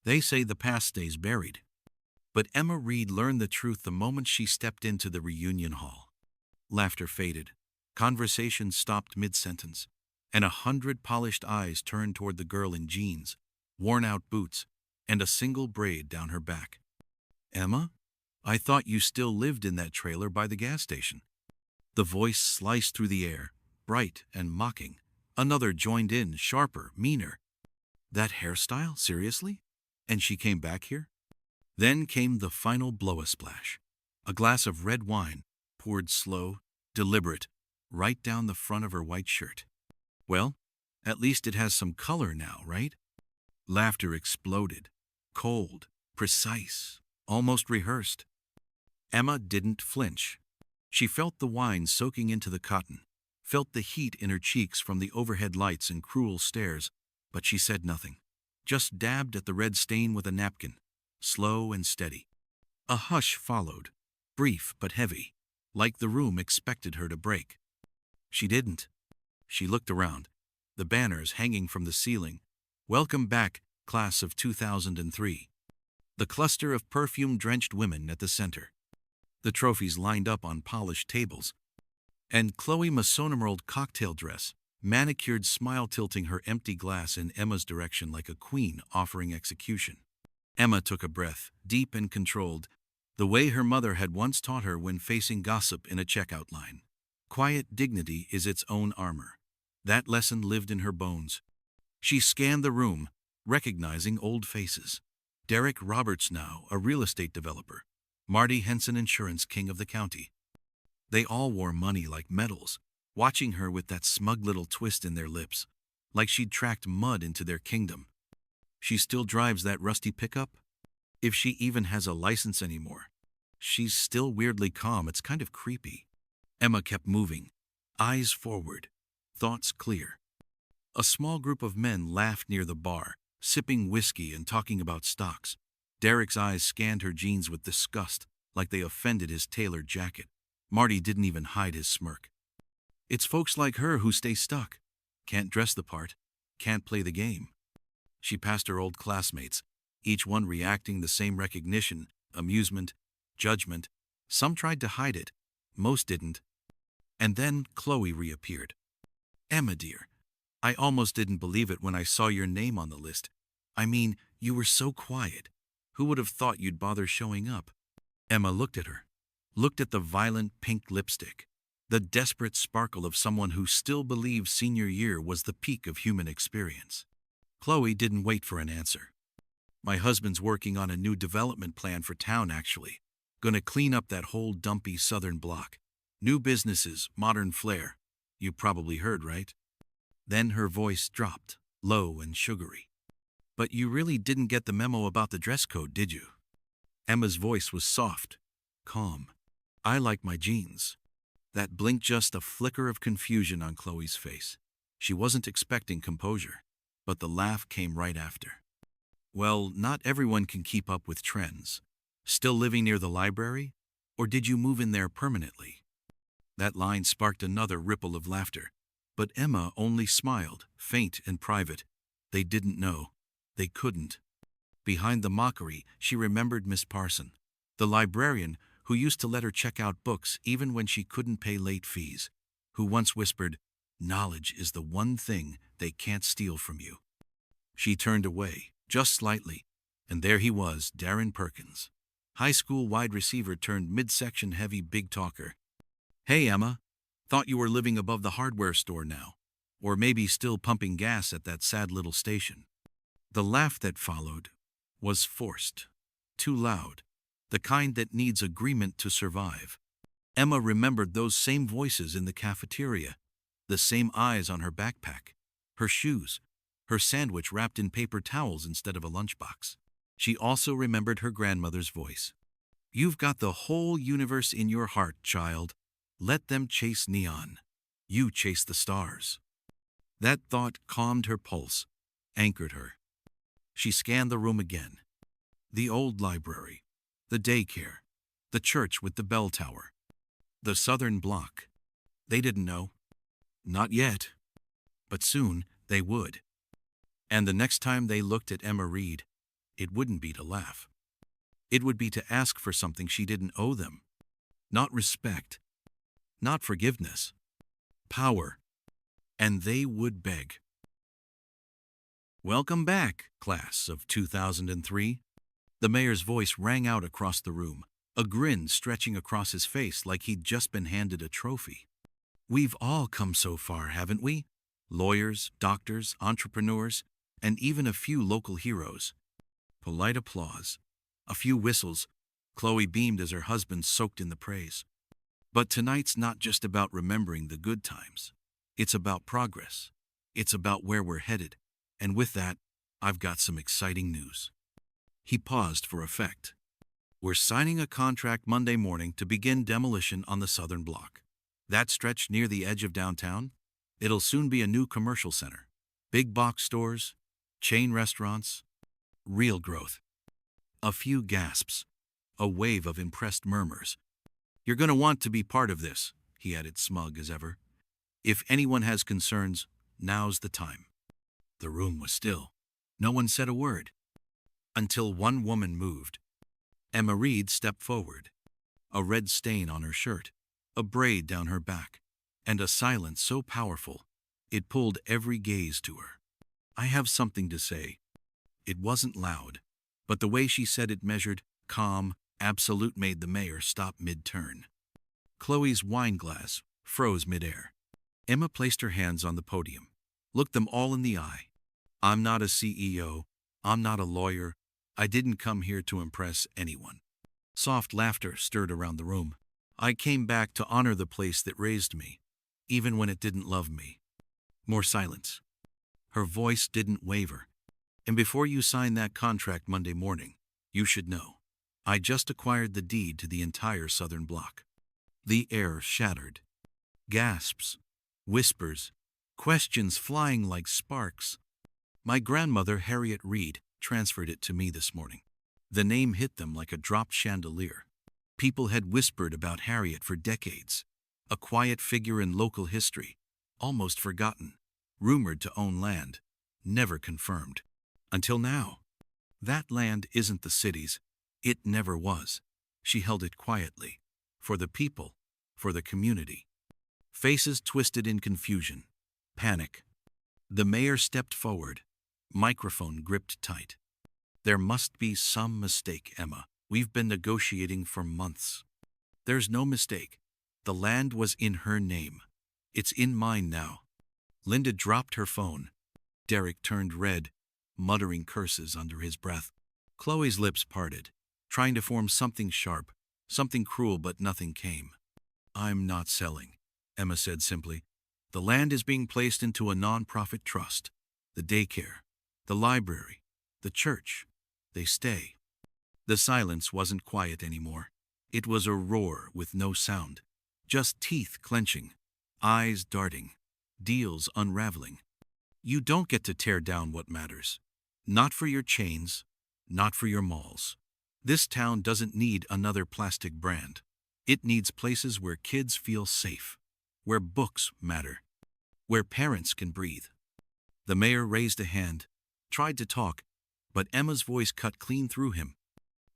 They say the past stays buried. But Emma Reed learned the truth the moment she stepped into the reunion hall. Laughter faded. Conversation stopped mid-sentence. And 100 polished eyes turned toward the girl in jeans, worn-out boots, and a single braid down her back. "Emma, I thought you still lived in that trailer by the gas station." The voice sliced through the air, bright and mocking. Another joined in, sharper, meaner. "That hairstyle? Seriously? And she came back here?" Then came the final blow-a-splash. A glass of red wine, poured slow, deliberate, right down the front of her white shirt. "Well, at least it has some color now, right?" Laughter exploded. Cold, precise, almost rehearsed. Emma didn't flinch. She felt the wine soaking into the cotton, felt the heat in her cheeks from the overhead lights and cruel stares, but she said nothing. Just dabbed at the red stain with a napkin, slow and steady. A hush followed, brief but heavy, like the room expected her to break. She didn't. She looked around, the banners hanging from the ceiling. "Welcome back, class of 2003. The cluster of perfume-drenched women at the center. The trophies lined up on polished tables. And Chloe Massonemerald cocktail dress, manicured smile tilting her empty glass in Emma's direction like a queen offering execution. Emma took a breath, deep and controlled, the way her mother had once taught her when facing gossip in a checkout line. Quiet dignity is its own armor. That lesson lived in her bones. She scanned the room, recognizing old faces. Derek Roberts now, a real estate developer. Marty Henson, insurance king of the county. They all wore money like medals, watching her with that smug little twist in their lips, like she'd tracked mud into their kingdom. She still drives that rusty pickup? If she even has a license anymore. She's still weirdly calm. It's kind of creepy. Emma kept moving, eyes forward, thoughts clear. A small group of men laughed near the bar, sipping whiskey and talking about stocks. Derek's eyes scanned her jeans with disgust, like they offended his tailored jacket. Marty didn't even hide his smirk. "It's folks like her who stay stuck. Can't dress the part, can't play the game." She passed her old classmates, each one reacting the same recognition, amusement, judgment. Some tried to hide it, most didn't. And then Chloe reappeared. "Emma, dear, I almost didn't believe it when I saw your name on the list. I mean, you were so quiet. Who would have thought you'd bother showing up?" Emma looked at her, looked at the violent pink lipstick, the desperate sparkle of someone who still believes senior year was the peak of human experience. Chloe didn't wait for an answer. "My husband's working on a new development plan for town, actually. Gonna clean up that whole dumpy southern block. New businesses, modern flair. You probably heard, right?" Then her voice dropped, low and sugary. "But you really didn't get the memo about the dress code, did you?" Emma's voice was soft, calm. "I like my jeans." That blinked just a flicker of confusion on Chloe's face. She wasn't expecting composure, but the laugh came right after. "Well, not everyone can keep up with trends. Still living near the library? Or did you move in there permanently?" That line sparked another ripple of laughter, but Emma only smiled, faint and private. They didn't know. They couldn't. Behind the mockery, she remembered Miss Parson, the librarian who used to let her check out books even when she couldn't pay late fees, who once whispered, "Knowledge is the one thing they can't steal from you." She turned away, just slightly, and there he was, Darren Perkins, high school wide receiver turned midsection heavy big talker. "Hey, Emma, thought you were living above the hardware store now, or maybe still pumping gas at that sad little station." The laugh that followed was forced, too loud, the kind that needs agreement to survive. Emma remembered those same voices in the cafeteria, the same eyes on her backpack, her shoes, her sandwich wrapped in paper towels instead of a lunchbox. She also remembered her grandmother's voice. "You've got the whole universe in your heart, child. Let them chase neon. You chase the stars." That thought calmed her pulse, anchored her. She scanned the room again. The old library, the daycare, the church with the bell tower, the southern block. They didn't know. Not yet. But soon they would. And the next time they looked at Emma Reed, it wouldn't be to laugh. It would be to ask for something she didn't owe them. Not respect, not forgiveness, power. And they would beg. "Welcome back, class of 2003. The mayor's voice rang out across the room, a grin stretching across his face like he'd just been handed a trophy. "We've all come so far, haven't we? Lawyers, doctors, entrepreneurs, and even a few local heroes." Polite applause. A few whistles. Chloe beamed as her husband soaked in the praise. But tonight's not just about remembering the good times. It's about progress. It's about where we're headed. And with that, I've got some exciting news. He paused for effect. "We're signing a contract Monday morning to begin demolition on the southern block. That stretch near the edge of downtown? It'll soon be a new commercial center. Big box stores, chain restaurants, real growth." A few gasps, a wave of impressed murmurs. "You're going to want to be part of this," he added, smug as ever. "If anyone has concerns, now's the time." The room was still. No one said a word. Until one woman moved. Emma Reed stepped forward. A red stain on her shirt, a braid down her back, and a silence so powerful, it pulled every gaze to her. "I have something to say." It wasn't loud, but the way she said it measured, calm, absolute made the mayor stop mid-turn. Chloe's wine glass froze mid-air. Emma placed her hands on the podium, looked them all in the eye. "I'm not a CEO. I'm not a lawyer. I didn't come here to impress anyone." Soft laughter stirred around the room. "I came back to honor the place that raised me, even when it didn't love me." More silence. Her voice didn't waver. "And before you sign that contract Monday morning, you should know. I just acquired the deed to the entire southern block." The air shattered. Gasps, whispers, questions flying like sparks. "My grandmother, Harriet Reed, transferred it to me this morning." The name hit them like a dropped chandelier. People had whispered about Harriet for decades. A quiet figure in local history, almost forgotten, rumored to own land, never confirmed. Until now. That land isn't the city's. It never was. She held it quietly. For the people, for the community. Faces twisted in confusion. Panic. The mayor stepped forward. Microphone gripped tight. "There must be some mistake, Emma. We've been negotiating for months." "There's no mistake. The land was in her name. It's in mine now." Linda dropped her phone. Derek turned red, muttering curses under his breath. Chloe's lips parted, trying to form something sharp, something cruel, but nothing came. "I'm not selling," Emma said simply. "The land is being placed into a non-profit trust. The daycare, the library, the church, they stay." The silence wasn't quiet anymore. It was a roar with no sound. Just teeth clenching, eyes darting, deals unraveling. "You don't get to tear down what matters. Not for your chains, not for your malls. This town doesn't need another plastic brand. It needs places where kids feel safe, where books matter, where parents can breathe." The mayor raised a hand, tried to talk, but Emma's voice cut clean through him.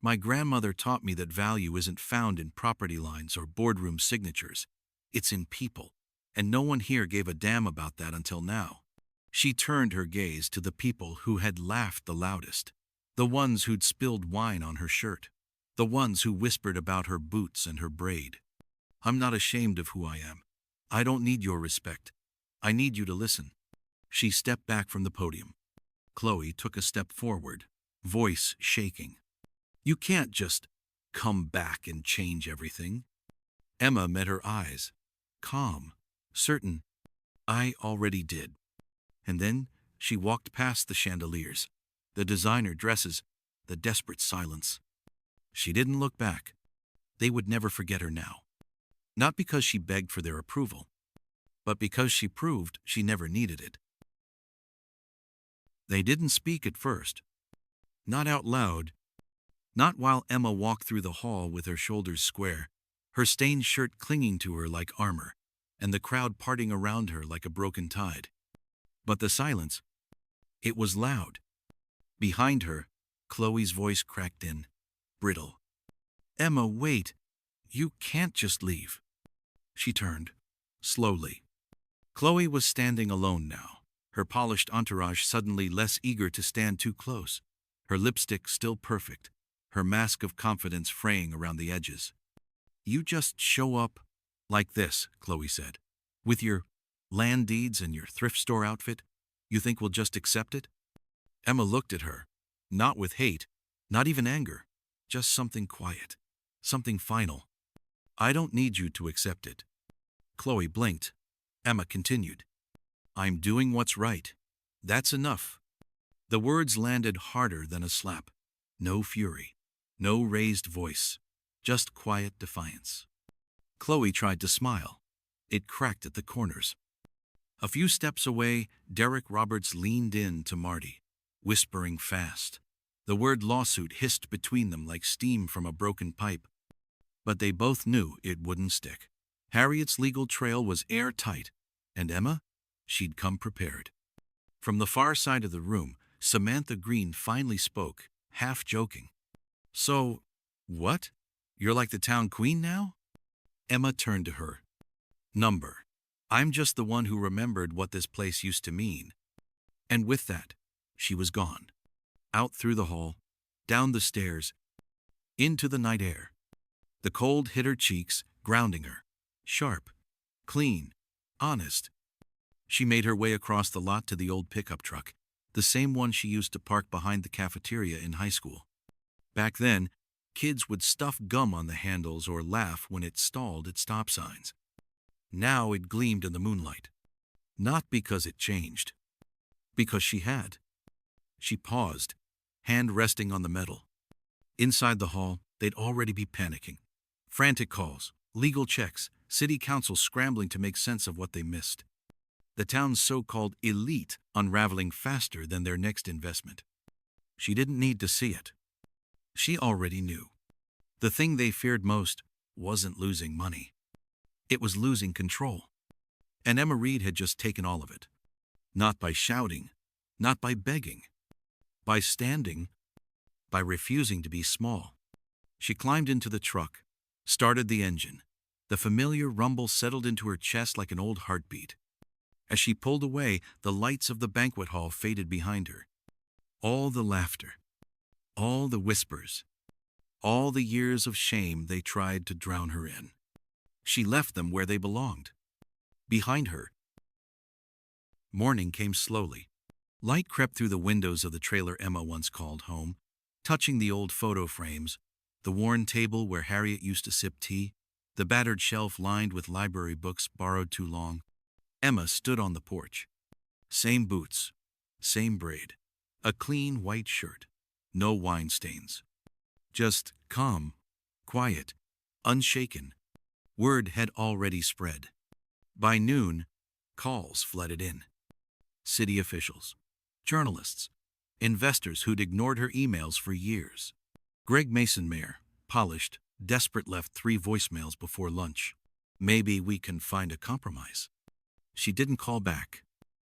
"My grandmother taught me that value isn't found in property lines or boardroom signatures. It's in people, and no one here gave a damn about that until now." She turned her gaze to the people who had laughed the loudest, the ones who'd spilled wine on her shirt, the ones who whispered about her boots and her braid. "I'm not ashamed of who I am. I don't need your respect. I need you to listen." She stepped back from the podium. Chloe took a step forward, voice shaking. "You can't just come back and change everything." Emma met her eyes, calm, certain. "I already did." And then she walked past the chandeliers, the designer dresses, the desperate silence. She didn't look back. They would never forget her now. Not because she begged for their approval, but because she proved she never needed it. They didn't speak at first. Not out loud. Not while Emma walked through the hall with her shoulders square, her stained shirt clinging to her like armor, and the crowd parting around her like a broken tide. But the silence, it was loud. Behind her, Chloe's voice cracked in, brittle. Emma, wait. You can't just leave. She turned, slowly. Chloe was standing alone now, her polished entourage suddenly less eager to stand too close, her lipstick still perfect, her mask of confidence fraying around the edges. You just show up like this, Chloe said. With your land deeds and your thrift store outfit, you think we'll just accept it? Emma looked at her, not with hate, not even anger, just something quiet, something final. I don't need you to accept it. Chloe blinked. Emma continued. I'm doing what's right. That's enough. The words landed harder than a slap. No fury, no raised voice, just quiet defiance. Chloe tried to smile. It cracked at the corners. A few steps away, Derek Roberts leaned in to Marty, whispering fast. The word lawsuit hissed between them like steam from a broken pipe. But they both knew it wouldn't stick. Harriet's legal trail was airtight, and Emma? She'd come prepared. From the far side of the room, Samantha Green finally spoke, half joking. So, what? You're like the town queen now? Emma turned to her. Number. I'm just the one who remembered what this place used to mean. And with that, she was gone. Out through the hall, down the stairs, into the night air. The cold hit her cheeks, grounding her. Sharp, clean, honest. She made her way across the lot to the old pickup truck, the same one she used to park behind the cafeteria in high school. Back then, kids would stuff gum on the handles or laugh when it stalled at stop signs. Now it gleamed in the moonlight. Not because it changed. Because she had. She paused, hand resting on the metal. Inside the hall, they'd already be panicking. Frantic calls, legal checks, city council scrambling to make sense of what they missed. The town's so-called elite unraveling faster than their next investment. She didn't need to see it. She already knew. The thing they feared most wasn't losing money. It was losing control. And Emma Reed had just taken all of it. Not by shouting, not by begging, by standing, by refusing to be small. She climbed into the truck, started the engine. The familiar rumble settled into her chest like an old heartbeat. As she pulled away, the lights of the banquet hall faded behind her. All the laughter, all the whispers, all the years of shame they tried to drown her in. She left them where they belonged. Behind her. Morning came slowly. Light crept through the windows of the trailer Emma once called home, touching the old photo frames, the worn table where Harriet used to sip tea, the battered shelf lined with library books borrowed too long. Emma stood on the porch. Same boots, same braid, a clean white shirt, no wine stains. Just calm, quiet, unshaken. Word had already spread. By noon, calls flooded in. City officials, journalists, investors who'd ignored her emails for years. Greg Mason Mayer, polished, desperate, left 3 voicemails before lunch. Maybe we can find a compromise. She didn't call back.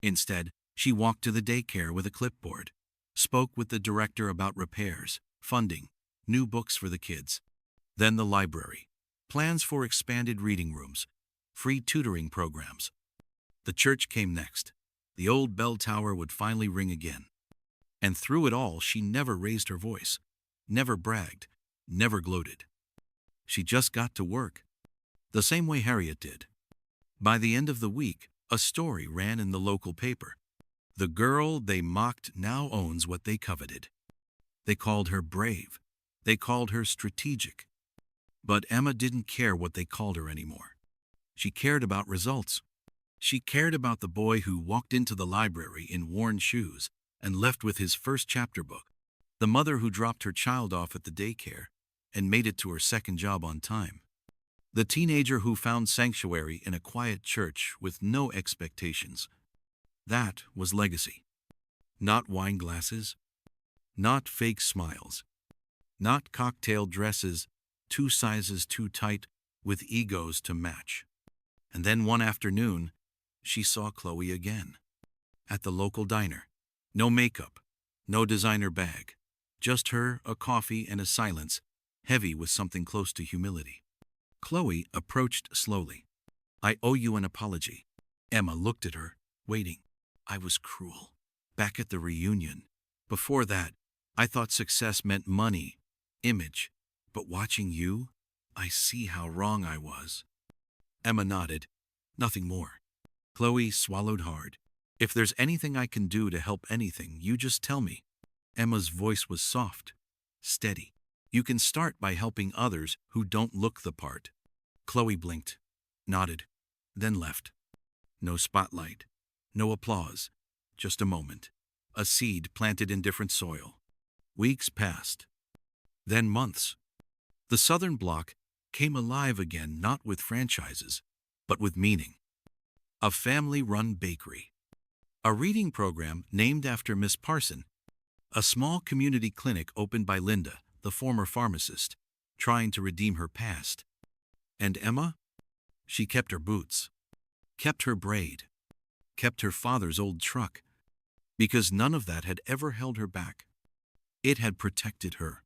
Instead, she walked to the daycare with a clipboard, spoke with the director about repairs, funding, new books for the kids. Then the library, plans for expanded reading rooms, free tutoring programs. The church came next. The old bell tower would finally ring again. And through it all, she never raised her voice, never bragged, never gloated. She just got to work, the same way Harriet did. By the end of the week, a story ran in the local paper. The girl they mocked now owns what they coveted. They called her brave. They called her strategic. But Emma didn't care what they called her anymore. She cared about results. She cared about the boy who walked into the library in worn shoes and left with his first chapter book. The mother who dropped her child off at the daycare and made it to her second job on time. The teenager who found sanctuary in a quiet church with no expectations. That was legacy. Not wine glasses, not fake smiles, not cocktail dresses 2 sizes too tight with egos to match. And then one afternoon, she saw Chloe again. At the local diner. No makeup, no designer bag, Just her, a coffee, and a silence, heavy with something close to humility. Chloe approached slowly. "I owe you an apology." Emma looked at her, waiting. "I was cruel. Back at the reunion. Before that, I thought success meant money, image. But watching you, I see how wrong I was." Emma nodded. "Nothing more." Chloe swallowed hard. "If there's anything I can do to help anything, you just tell me." Emma's voice was soft, steady. "You can start by helping others who don't look the part." Chloe blinked, nodded, then left. No spotlight, no applause, just a moment. A seed planted in different soil. Weeks passed. Then months. The Southern Bloc came alive again, not with franchises, but with meaning. A family-run bakery. A reading program named after Miss Parson. A small community clinic opened by Linda, the former pharmacist, trying to redeem her past. And Emma? She kept her boots, kept her braid, kept her father's old truck, because none of that had ever held her back. It had protected her.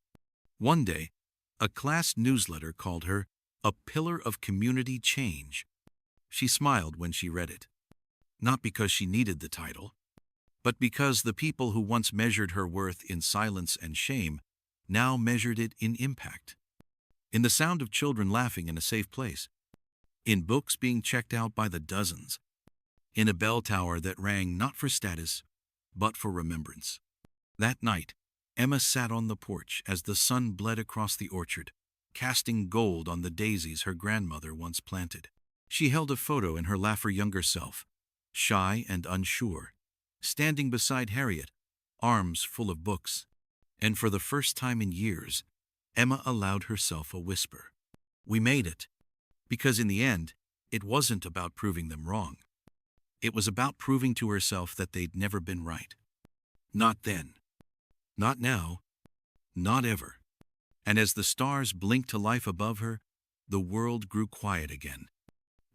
One day, a class newsletter called her a pillar of community change. She smiled when she read it. Not because she needed the title, but because the people who once measured her worth in silence and shame now measured it in impact. In the sound of children laughing in a safe place. In books being checked out by the dozens. In a bell tower that rang not for status, but for remembrance. That night, Emma sat on the porch as the sun bled across the orchard, casting gold on the daisies her grandmother once planted. She held a photo in her lap for younger self, shy and unsure, standing beside Harriet, arms full of books. And for the first time in years, Emma allowed herself a whisper. "We made it." Because in the end, it wasn't about proving them wrong. It was about proving to herself that they'd never been right. Not then. Not now. Not ever. And as the stars blinked to life above her, the world grew quiet again.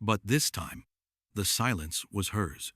But this time, the silence was hers.